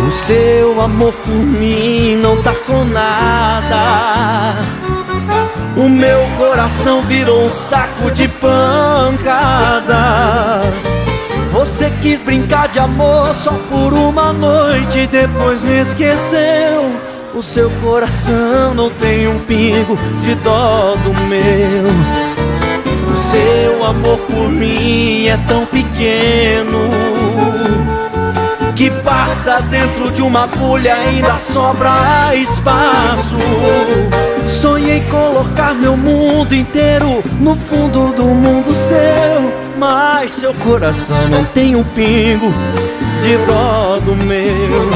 O seu amor por mim não tá com nada. O meu coração virou um saco de pancadas. Você quis brincar de amor só por uma noite e depois me esqueceu. O seu coração não tem um pingo de dó do meu. O seu amor por mim é tão pequeno que passa dentro de uma agulha, ainda sobra espaço. Sonhei colocar meu mundo inteiro no fundo do mundo seu, mas seu coração não tem um pingo de dó do meu.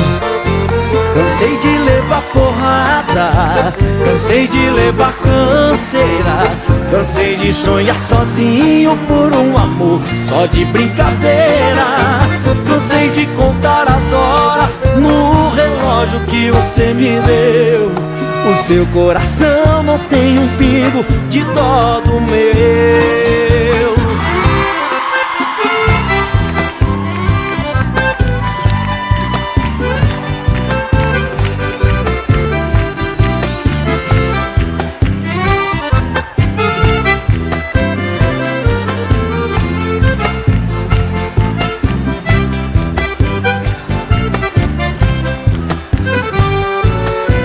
Cansei de levar porrada, cansei de levar canseira, cansei de sonhar sozinho por um amor só de brincadeira. Cansei de contar as horas no relógio que você me deu. O seu coração não tem um pingo de dó do meu.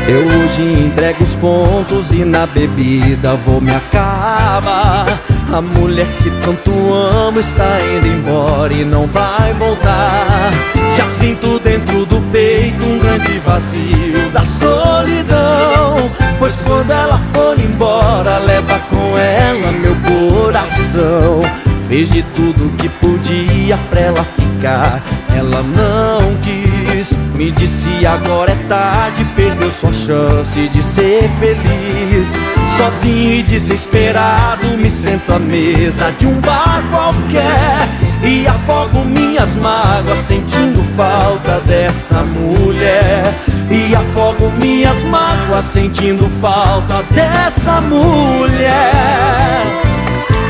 Eu hoje entrego os pontos e na bebida vou me acabar. A mulher que tanto amo está indo embora e não vai voltar. Já sinto dentro do peito um grande vazio da solidão, pois quando ela for embora leva com ela meu coração. Fez de tudo que podia pra ela ficar, ela não quis. Me disse agora é tarde, perdeu sua chance de ser feliz. Sozinho e desesperado me sento à mesa de um bar qualquer e afogo minhas mágoas sentindo falta dessa mulher. E afogo minhas mágoas sentindo falta dessa mulher.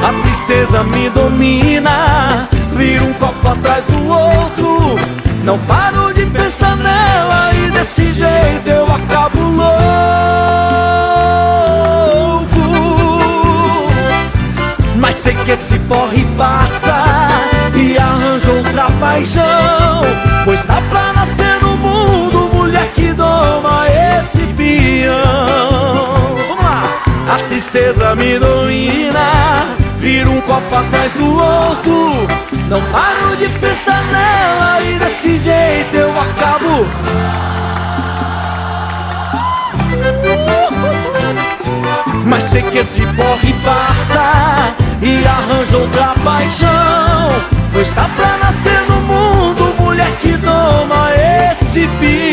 A tristeza me domina, vira um copo atrás do outro. Não paro de pensar nela e desse jeito eu acabo louco. Mas sei que esse porre passa e arranjo outra paixão, pois dá pra nascer no mundo mulher que doma esse peão. Vamos lá! A tristeza me domina, vira um copo atrás do outro. Não paro de pensar nela e desse jeito eu acabo. Mas sei que esse porre passa e arranja outra paixão, pois dá pra nascer no mundo mulher que doma esse bicho.